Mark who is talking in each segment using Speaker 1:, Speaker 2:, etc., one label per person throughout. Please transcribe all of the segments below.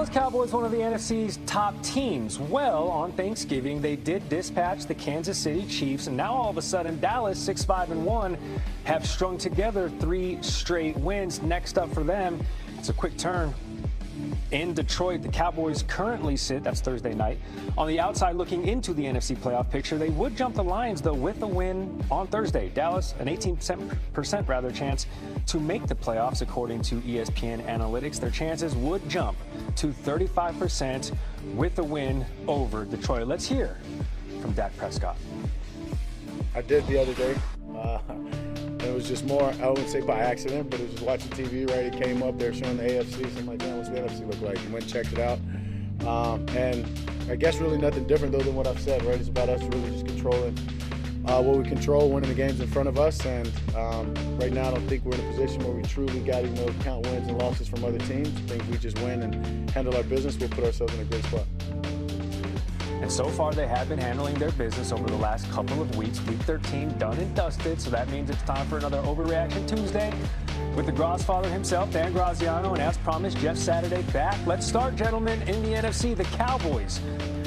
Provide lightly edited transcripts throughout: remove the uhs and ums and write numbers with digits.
Speaker 1: Dallas Cowboys, one of the NFC's top teams. Well, on Thanksgiving, they did dispatch the Kansas City Chiefs, and now all of a sudden, Dallas, 6-5-1, have strung together 3 straight wins. Next up for them, it's a quick turn. In Detroit, the Cowboys currently sit, that's Thursday night, on the outside looking into the NFC playoff picture. They would jump the Lions, though, with a win on Thursday. Dallas, an 18% chance to make the playoffs, according to ESPN Analytics. Their chances would jump to 35% with a win over Detroit. Let's hear from Dak Prescott.
Speaker 2: I did the other day. It was just more, I wouldn't say by accident, but it was just watching TV, right? It came up, they were showing the AFC, so I'm like, man, what's the NFC look like? And went and checked it out. And I guess really nothing different, though, than what I've said, right? It's about us really just controlling what we control, winning the games in front of us. And right now, I don't think we're in a position where we truly got to count wins and losses from other teams. I think we just win and handle our business, we'll put ourselves in a great spot.
Speaker 1: And so far, they have been handling their business over the last couple of weeks. Week 13 done and dusted, so that means it's time for another Overreaction Tuesday with the Grosfather himself, Dan Graziano, and as promised, Jeff Saturday back. Let's start, gentlemen, in the NFC. The Cowboys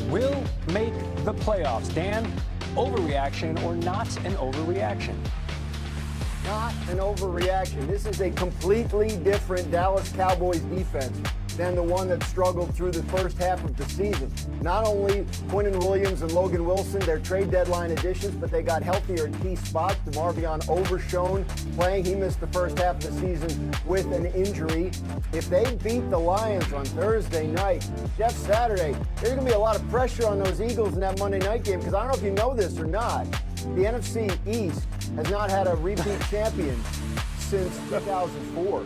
Speaker 1: will make the playoffs. Dan, overreaction or not an overreaction?
Speaker 3: Not an overreaction. This is a completely different Dallas Cowboys defense than the one that struggled through the first half of the season. Not only Quinnen Williams and Logan Wilson, their trade deadline additions, but they got healthier in key spots. DeMarvion Overshone playing. He missed the first half of the season with an injury. If they beat the Lions on Thursday night, Jeff Saturday, there's going to be a lot of pressure on those Eagles in that Monday night game, because I don't know if you know this or not, the NFC East has not had a repeat champion since 2004.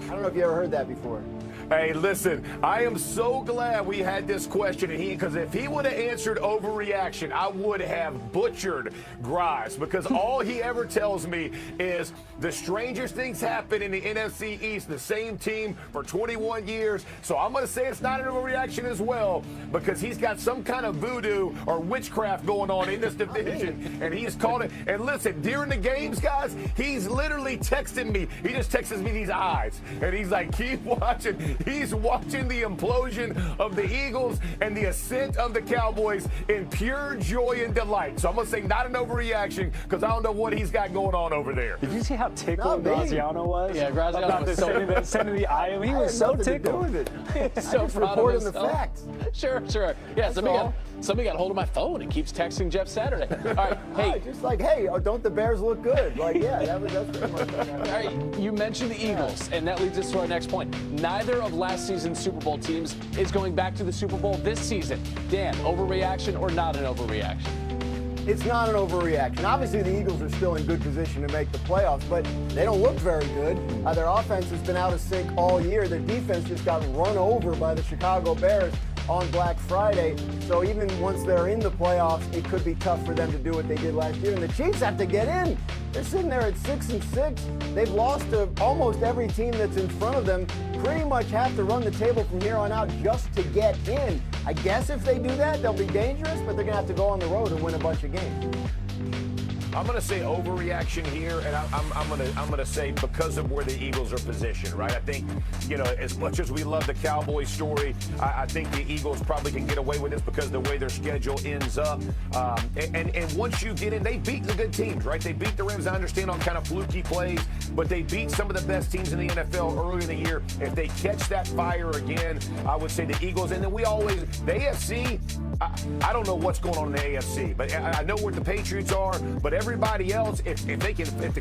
Speaker 3: I don't know if you ever heard that before.
Speaker 4: Hey, listen, I am so glad we had this question, because if he would have answered overreaction, I would have butchered Grimes, because all he ever tells me is the strangest things happen in the NFC East, the same team for 21 years. So I'm going to say it's not an overreaction as well, because he's got some kind of voodoo or witchcraft going on in this division, and he's called it. And listen, during the games, guys, he's literally texting me. He just texts me these eyes, and he's like, keep watching. He's watching the implosion of the Eagles and the ascent of the Cowboys in pure joy and delight. So I'm going to say not an overreaction, because I don't know what he's got going on over there.
Speaker 1: Did you see how tickled Graziano was?
Speaker 5: Yeah, Graziano was
Speaker 1: sending the eye. He was so tickled.
Speaker 3: He's so proud of the facts.
Speaker 5: Sure. Yeah, somebody got hold of my phone and keeps texting Jeff Saturday. All right, hey.
Speaker 3: Just like, hey, don't the Bears look good? Like, yeah, that's pretty much what
Speaker 5: All right, you mentioned the Eagles, and that leads us to our next point. Neither of last season's Super Bowl teams is going back to the Super Bowl this season. Dan, overreaction or not an overreaction?
Speaker 3: It's not an overreaction. Obviously, the Eagles are still in good position to make the playoffs, but they don't look very good. Their offense has been out of sync all year. Their defense just got run over by the Chicago Bears on Black Friday. So even once they're in the playoffs, it could be tough for them to do what they did last year. And the Chiefs have to get in. They're sitting there at 6-6. They've lost to almost every team that's in front of them. Pretty much have to run the table from here on out just to get in. I guess if they do that, they'll be dangerous, but they're going to have to go on the road and win a bunch of games.
Speaker 4: I'm going to say overreaction here, and I'm going to say because of where the Eagles are positioned, right? I think, as much as we love the Cowboys story, I think the Eagles probably can get away with this because of the way their schedule ends up. And once you get in, they beat the good teams, right? They beat the Rams. I understand on kind of fluky plays, but they beat some of the best teams in the NFL early in the year. If they catch that fire again, I would say the Eagles. And then the AFC, I don't know what's going on in the AFC, but I know where the Patriots are, but everybody else, if the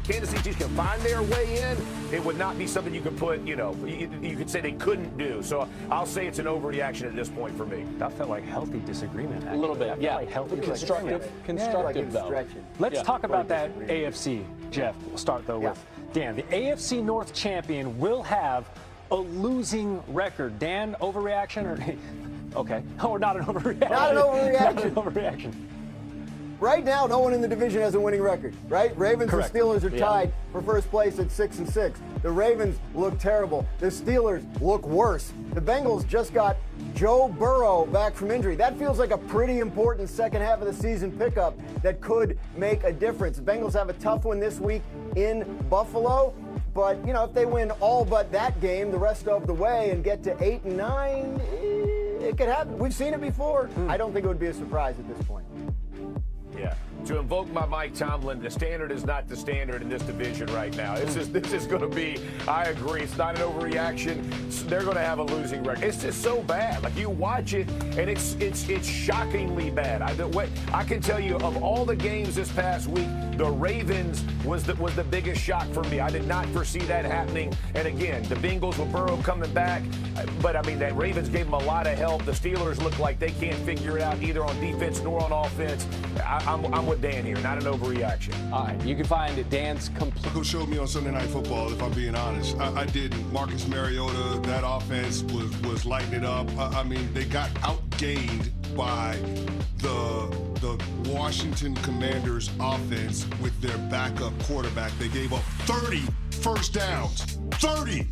Speaker 4: Kansas City Chiefs can find their way in, it would not be something you could put, you could say they couldn't do. So I'll say it's an overreaction at this point for me.
Speaker 1: That felt like healthy disagreement. Actually.
Speaker 5: A little bit, yeah.
Speaker 1: Like healthy
Speaker 5: Constructive, though.
Speaker 1: Let's talk about that AFC, Jeff. We'll start, though, with Dan. The AFC North champion will have a losing record. Dan, overreaction or... Okay. Or not an overreaction.
Speaker 3: Not an overreaction.
Speaker 1: Not an overreaction.
Speaker 3: Right now, no one in the division has a winning record, right? Ravens
Speaker 1: Correct.
Speaker 3: and Steelers are tied for first place at 6-6. The Ravens look terrible. The Steelers look worse. The Bengals just got Joe Burrow back from injury. That feels like a pretty important second half of the season pickup that could make a difference. The Bengals have a tough one this week in Buffalo. But, if they win all but that game the rest of the way and get to 8-9, it could happen. We've seen it before. I don't think it would be a surprise at this point.
Speaker 4: Yeah. To invoke my Mike Tomlin, the standard is not the standard in this division right now. This is going to be, I agree, it's not an overreaction. They're going to have a losing record. It's just so bad. Like, you watch it, and it's shockingly bad. I can tell you, of all the games this past week, the Ravens was the biggest shock for me. I did not foresee that happening. And again, the Bengals with Burrow coming back. But, I mean, that Ravens gave them a lot of help. The Steelers look like they can't figure it out either on defense nor on offense. I'm with Dan here, not an overreaction.
Speaker 5: All right, you can find Dan's complete.
Speaker 6: Who showed me on Sunday Night Football, if I'm being honest. I didn't. Marcus Mariota, that offense was lighting it up. I mean, they got outgained by the Washington Commanders offense with their backup quarterback. They gave up 30 first downs. 30!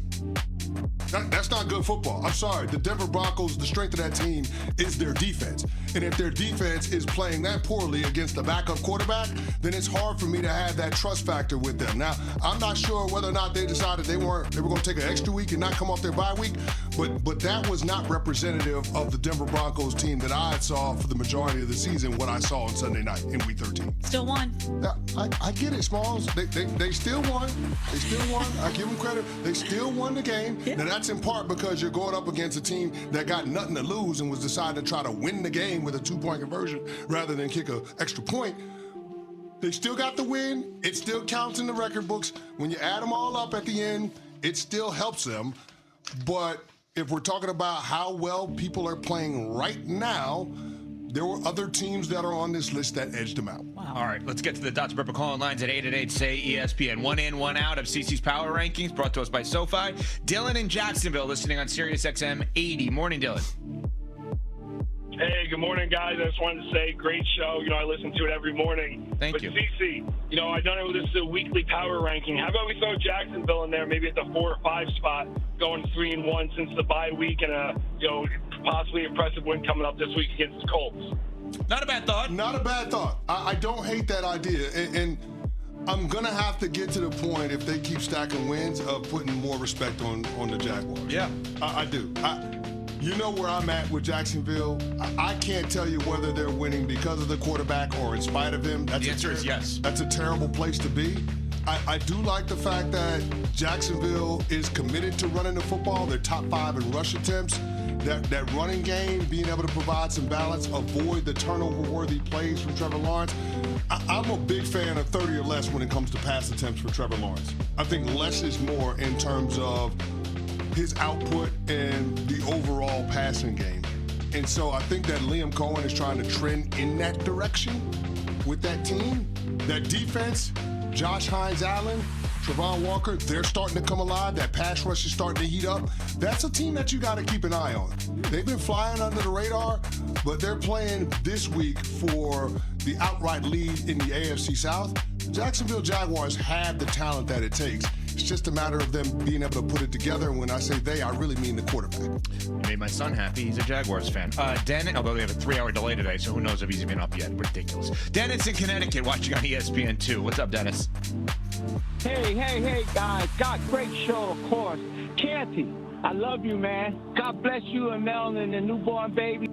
Speaker 6: That's not good football. I'm sorry. The Denver Broncos, the strength of that team is their defense. And if their defense is playing that poorly against the backup quarterback, then it's hard for me to have that trust factor with them. Now, I'm not sure whether or not they decided they were going to take an extra week and not come off their bye week, but that was not representative of the Denver Broncos team that I saw for the majority of the season, what I saw on Sunday night in Week 13.
Speaker 7: Still won.
Speaker 6: Now, I get it, Smalls. They still won. They still won. I give them credit. They still won the game. Yeah. Now, that's in part because you're going up against a team that got nothing to lose and was deciding to try to win the game with a 2-point conversion rather than kick an extra point. They still got the win. It still counts in the record books. When you add them all up at the end, it still helps them. But if we're talking about how well people are playing right now, there were other teams that are on this list that edged them out.
Speaker 7: Wow.
Speaker 8: All right, let's get to the Dr. Pepper calling lines at 888-SAY-ESPN. One in, one out of CC's Power Rankings, brought to us by SoFi. Dylan in Jacksonville, listening on Sirius XM 80. Morning, Dylan.
Speaker 9: Hey, good morning, guys. I just wanted to say, great show. I listen to it every morning.
Speaker 8: Thank you.
Speaker 9: But CC, I know this is a weekly power ranking. How about we throw Jacksonville in there, maybe at the 4 or 5 spot, going 3-1 since the bye week, and a possibly impressive win coming up this week against the Colts.
Speaker 8: Not a bad thought.
Speaker 6: Not a bad thought. I don't hate that idea. And I'm going to have to get to the point, if they keep stacking wins, of putting more respect on the Jaguars.
Speaker 8: Yeah.
Speaker 6: I do. You know where I'm at with Jacksonville. I can't tell you whether they're winning because of the quarterback or in spite of him.
Speaker 8: The answer is yes.
Speaker 6: That's a terrible place to be. I do like the fact that Jacksonville is committed to running the football. They're top 5 in rush attempts. That running game, being able to provide some balance, avoid the turnover-worthy plays from Trevor Lawrence. I'm a big fan of 30 or less when it comes to pass attempts for Trevor Lawrence. I think less is more in terms of his output and the overall passing game. And so I think that Liam Cohen is trying to trend in that direction with that team. That defense, Josh Hines-Allen, Travon Walker, they're starting to come alive. That pass rush is starting to heat up. That's a team that you got to keep an eye on. They've been flying under the radar, but they're playing this week for the outright lead in the AFC South. The Jacksonville Jaguars have the talent that it takes. It's just a matter of them being able to put it together. And when I say they, I really mean the quarterback.
Speaker 8: You made my son happy. He's a Jaguars fan. Dennis, although we have a 3-hour delay today, so who knows if he's even up yet. Ridiculous. Dennis in Connecticut, watching on ESPN2. What's up, Dennis?
Speaker 10: Hey, guys. God, great show, of course. Canty, I love you, man. God bless you and Mel and the newborn baby.